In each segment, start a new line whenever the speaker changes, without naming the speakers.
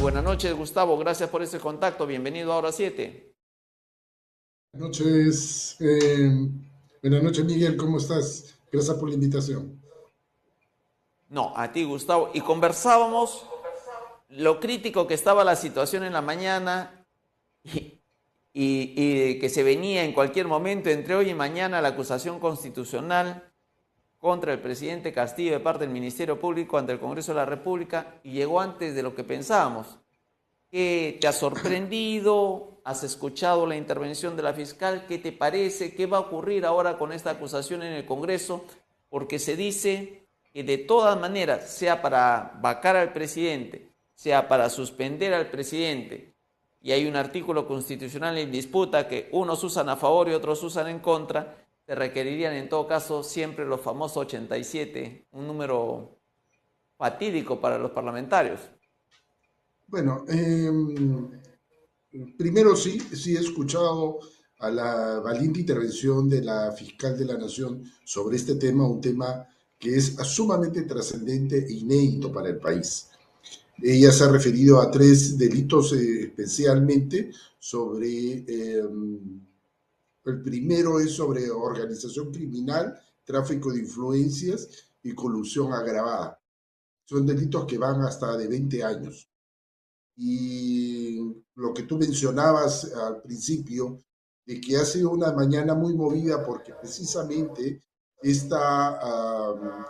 buenas noches, Gustavo. Gracias por este contacto. Bienvenido a Hora 7.
Buenas noches, buenas noches Miguel, ¿cómo estás? Gracias por la invitación.
No, a ti, Gustavo. Y conversábamos lo crítico que estaba la situación en la mañana y, y que se venía en cualquier momento entre hoy y mañana la acusación constitucional contra el presidente Castillo de parte del Ministerio Público ante el Congreso de la República y llegó antes de lo que pensábamos. ¿Qué te ha sorprendido? ¿Has escuchado la intervención de la fiscal? ¿Qué te parece? ¿Qué va a ocurrir ahora con esta acusación en el Congreso? Porque se dice que de todas maneras, sea para vacar al presidente, sea para suspender al presidente, y hay un artículo constitucional en disputa que unos usan a favor y otros usan en contra, se requerirían en todo caso siempre los famosos 87, un número fatídico para los parlamentarios.
Bueno, primero sí he escuchado a la valiente intervención de la fiscal de la Nación sobre este tema, un tema que es sumamente trascendente e inédito para el país. Ella se ha referido a tres delitos especialmente sobre el primero es sobre organización criminal, tráfico de influencias y colusión agravada. Son delitos que van hasta de 20 años. Y lo que tú mencionabas al principio, de que ha sido una mañana muy movida porque precisamente esta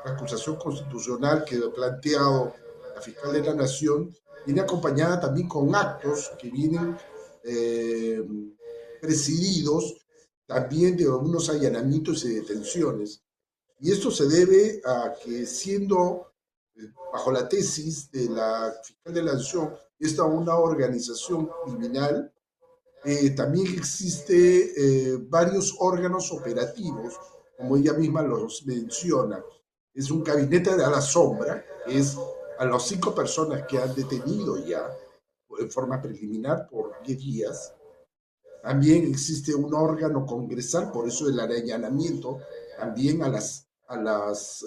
acusación constitucional que ha planteado la fiscal de la Nación viene acompañada también con actos que vienen eh, presididos también de algunos allanamientos y detenciones. Y esto se debe a que siendo bajo la tesis de la fiscal de la Nación, esta una organización criminal, también existe varios órganos operativos, como ella misma los menciona. Es un gabinete a la sombra, que es a las 5 personas que han detenido ya en forma preliminar por 10 días. También existe un órgano congresal, por eso el allanamiento también a las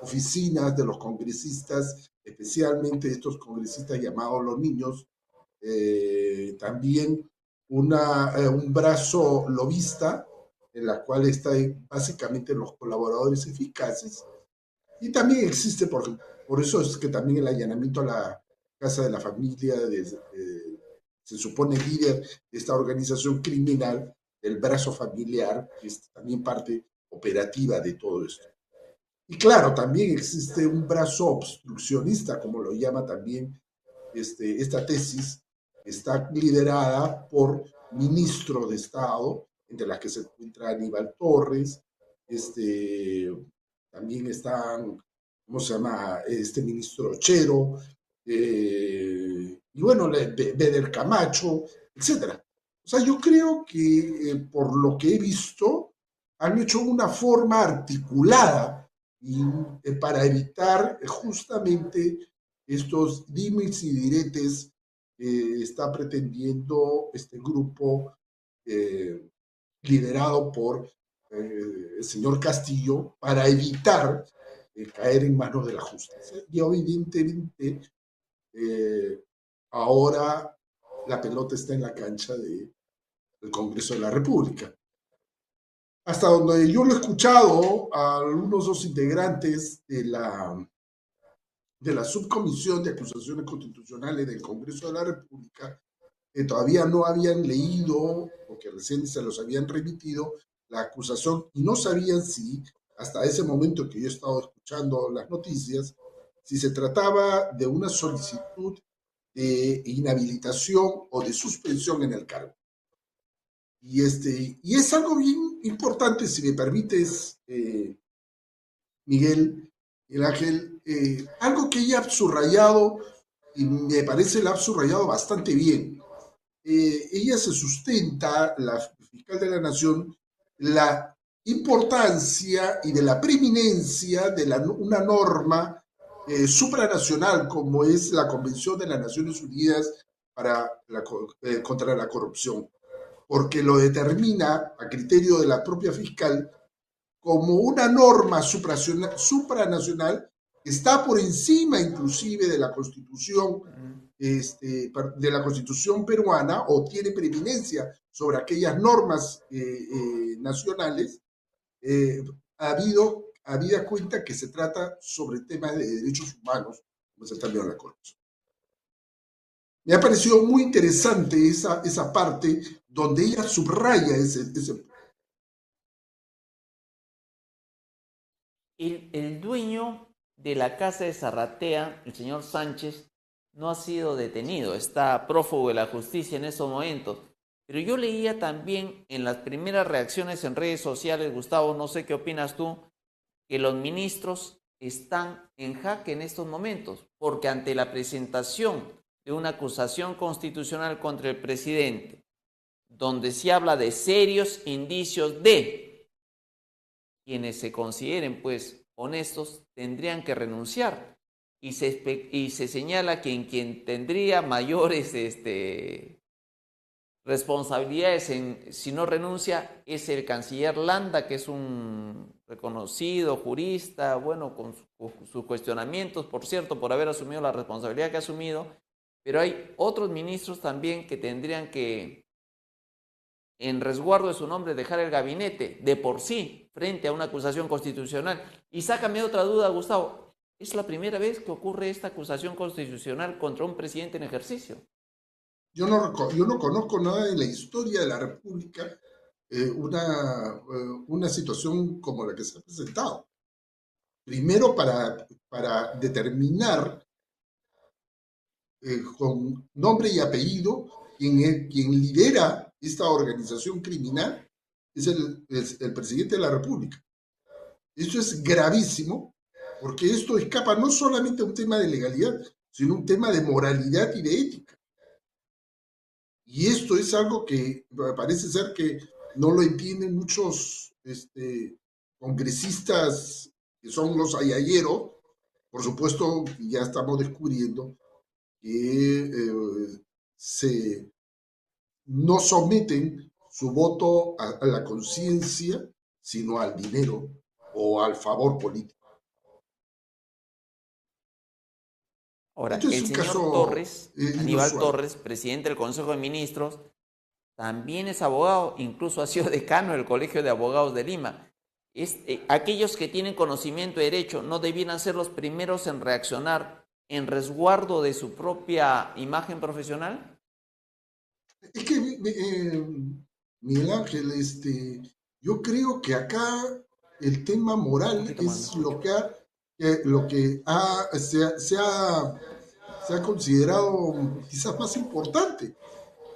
oficinas de los congresistas, especialmente estos congresistas llamados los niños, también un brazo lobista en la cual están básicamente los colaboradores eficaces. Y también existe, por eso es que también el allanamiento a la casa de la familia, se supone líder de esta organización criminal, el brazo familiar, que es también parte operativa de todo esto. Y claro, también existe un brazo obstruccionista, como lo llama también esta tesis, que está liderada por ministros de Estado, entre las que se encuentra Aníbal Torres, este, también están, ¿cómo se llama? Este ministro Chero, y bueno, Beder Camacho, etcétera. O sea, yo creo que por lo que he visto, han hecho una forma articulada y, para evitar justamente estos dimes y diretes que está pretendiendo este grupo eh, liderado por el señor Castillo para evitar caer en manos de la justicia. Y evidentemente eh, ahora la pelota está en la cancha del Congreso de la República. Hasta donde yo lo he escuchado, a algunos dos integrantes de la subcomisión de acusaciones constitucionales del Congreso de la República, que todavía no habían leído, porque recién se los habían remitido, la acusación y no sabían si, hasta ese momento que yo he estado escuchando las noticias, si se trataba de una solicitud de inhabilitación o de suspensión en el cargo. Y es algo bien importante, si me permites, Miguel, el Ángel, algo que ella ha subrayado y me parece la ha subrayado bastante bien. Ella se sustenta, la fiscal de la Nación, la importancia y de la preeminencia de una norma supranacional como es la Convención de las Naciones Unidas contra la corrupción, porque lo determina a criterio de la propia fiscal como una norma supranacional está por encima inclusive
Mm.
de la constitución peruana o tiene preeminencia sobre aquellas normas nacionales, eh, habida cuenta que se trata sobre temas de derechos humanos, como se está viendo la corrupción. Me ha parecido muy interesante esa parte donde ella subraya ese.
El dueño de la casa de Zarratea, el señor Sánchez, no ha sido detenido, está prófugo de la justicia en estos momentos. Pero yo leía también en las primeras reacciones en redes sociales, Gustavo, no sé qué opinas tú, que los ministros están en jaque en estos momentos, porque ante la presentación de una acusación constitucional contra el presidente, donde se habla de serios indicios de quienes se consideren pues honestos tendrían que renunciar y se señala que en quien tendría mayores responsabilidades si no renuncia es el canciller Landa, que es un reconocido jurista, bueno, con sus cuestionamientos, por cierto, por haber asumido la responsabilidad que ha asumido, pero hay otros ministros también que tendrían que, en resguardo de su nombre, dejar el gabinete de por sí frente a una acusación constitucional. Y sácame otra duda, Gustavo, ¿es la primera vez que ocurre esta acusación constitucional contra un presidente en ejercicio?
Yo no conozco nada de la historia de la República, una situación como la que se ha presentado. Primero, para determinar con nombre y apellido quien lidera esta organización criminal es el presidente de la República. Esto es gravísimo porque esto escapa no solamente a un tema de legalidad, sino un tema de moralidad y de ética. Y esto es algo que parece ser que no lo entienden muchos congresistas que son los ayayeros. Por supuesto, ya estamos descubriendo que se no someten su voto a la conciencia, sino al dinero o al favor político.
Ahora,
Esto es
el
un
señor
caso
Torres, Aníbal
inusual.
Torres, presidente del Consejo de Ministros, también es abogado, incluso ha sido decano del Colegio de Abogados de Lima. Aquellos que tienen conocimiento de derecho no debieran ser los primeros en reaccionar en resguardo de su propia imagen profesional.
Es que, Miguel Ángel, yo creo que acá el tema
Un
moral
poquito más, no
es
escucho.
lo que se ha considerado quizás más importante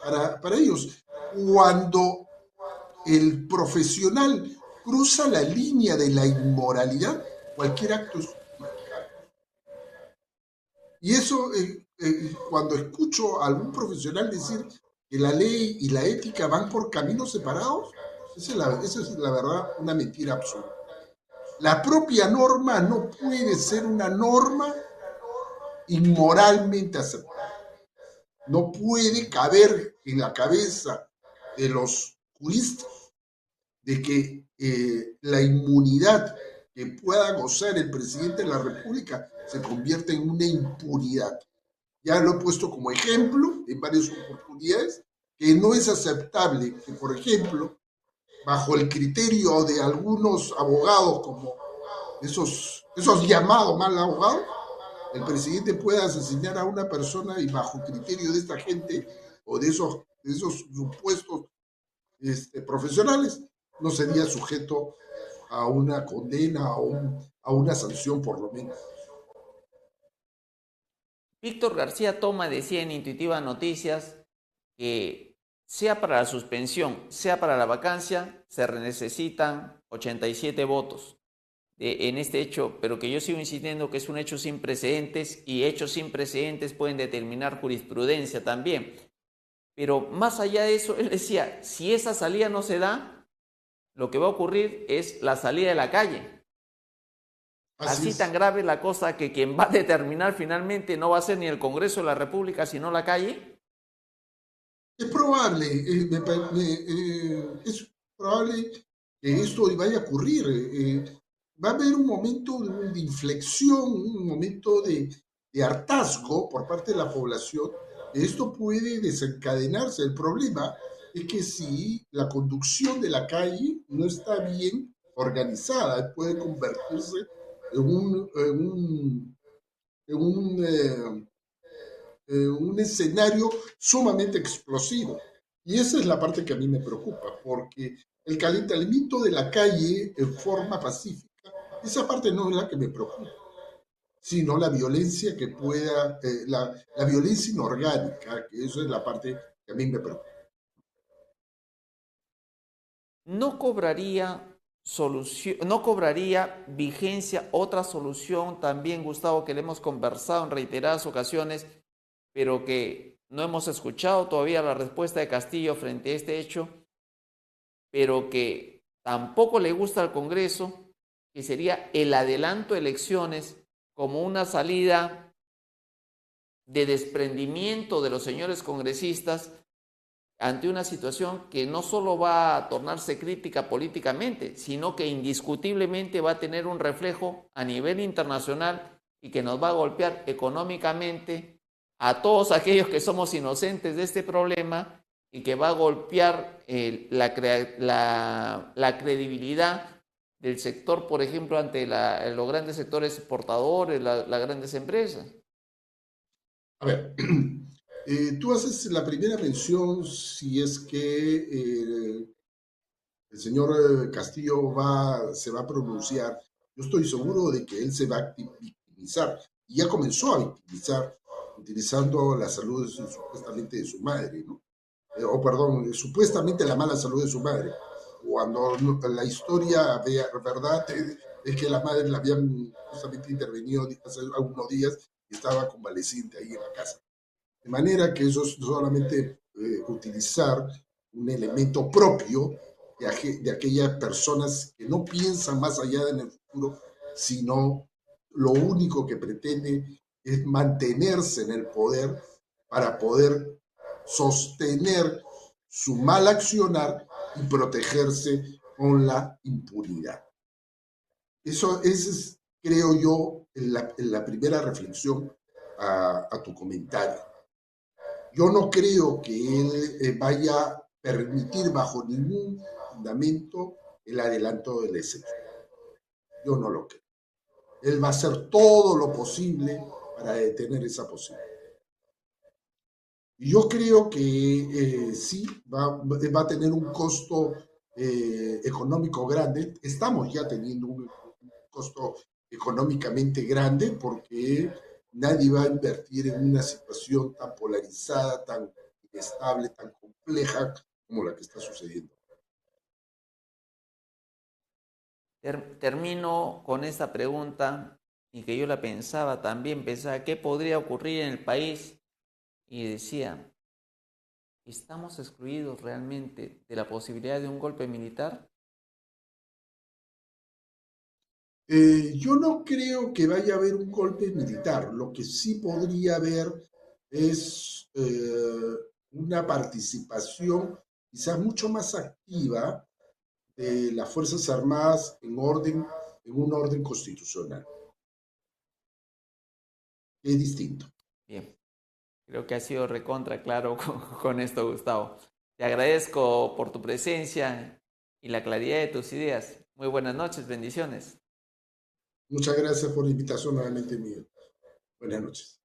para ellos. Cuando el profesional cruza la línea de la inmoralidad, cualquier acto es justificable. Y eso, cuando escucho a algún profesional decir que la ley y la ética van por caminos separados, esa es la verdad una mentira absoluta. La propia norma no puede ser una norma inmoralmente aceptada. No puede caber en la cabeza de los juristas de que la inmunidad que pueda gozar el presidente de la República se convierta en una impunidad. Ya lo he puesto como ejemplo en varias oportunidades, que no es aceptable que, por ejemplo, bajo el criterio de algunos abogados, como esos llamados mal abogados, el presidente pueda asesinar a una persona y bajo criterio de esta gente o de esos supuestos profesionales no sería sujeto a una condena, a una sanción por lo menos.
Víctor García Toma decía en Intuitiva Noticias que sea para la suspensión, sea para la vacancia, se necesitan 87 votos en este hecho, pero que yo sigo insistiendo que es un hecho sin precedentes y hechos sin precedentes pueden determinar jurisprudencia también. Pero más allá de eso, él decía, si esa salida no se da, lo que va a ocurrir es la salida de la calle.
Así
Así tan
es.
grave la cosa que quien va a determinar finalmente no va a ser ni el Congreso de la República, sino la calle.
Es probable, es probable que esto vaya a ocurrir. va a haber un momento de inflexión, un momento de hartazgo por parte de la población. Esto puede desencadenarse. El problema es que si la conducción de la calle no está bien organizada, puede convertirse en un escenario sumamente explosivo. Y esa es la parte que a mí me preocupa, porque el calentamiento de la calle en forma pacífica, esa parte no es la que me preocupa, sino la violencia que pueda, la violencia inorgánica, que eso es la parte que a mí me preocupa.
¿No cobraría solución, no cobraría vigencia otra solución también, Gustavo, que le hemos conversado en reiteradas ocasiones, pero que no hemos escuchado todavía la respuesta de Castillo frente a este hecho, pero que tampoco le gusta al Congreso, que sería el adelanto de elecciones como una salida de desprendimiento de los señores congresistas ante una situación que no solo va a tornarse crítica políticamente, sino que indiscutiblemente va a tener un reflejo a nivel internacional y que nos va a golpear económicamente a todos aquellos que somos inocentes de este problema y que va a golpear la credibilidad del sector, por ejemplo, ante los grandes sectores exportadores, las grandes empresas.
A ver, tú haces la primera mención si es que el señor Castillo se va a pronunciar. Yo estoy seguro de que él se va a victimizar y ya comenzó a victimizar utilizando la salud supuestamente de su madre, ¿no? O perdón, supuestamente la mala salud de su madre, cuando la historia verdad es que la madre la habían justamente intervenido hace algunos días y estaba convaleciente ahí en la casa. De manera que eso es solamente utilizar un elemento propio de aquellas personas que no piensan más allá en el futuro, sino lo único que pretende es mantenerse en el poder para poder sostener su mal accionar y protegerse con la impunidad. Eso es, creo yo, la primera reflexión a tu comentario. Yo no creo que él vaya a permitir bajo ningún fundamento el adelanto del excepción. Yo no lo creo. Él va a hacer todo lo posible para detener esa posibilidad. Y yo creo que sí, va a tener un costo económico grande. Estamos ya teniendo un costo económicamente grande porque nadie va a invertir en una situación tan polarizada, tan inestable, tan compleja como la que está sucediendo.
Termino con esta pregunta y que yo la pensaba también, pensaba qué podría ocurrir en el país y decía, ¿estamos excluidos realmente de la posibilidad de un golpe militar?
Yo no creo que vaya a haber un golpe militar. Lo que sí podría haber es una participación quizás mucho más activa de las Fuerzas Armadas en un orden constitucional. Es distinto.
Bien, creo que ha sido recontra claro con esto, Gustavo. Te agradezco por tu presencia y la claridad de tus ideas. Muy buenas noches, bendiciones.
Muchas gracias por la invitación nuevamente, Miguel. Buenas noches.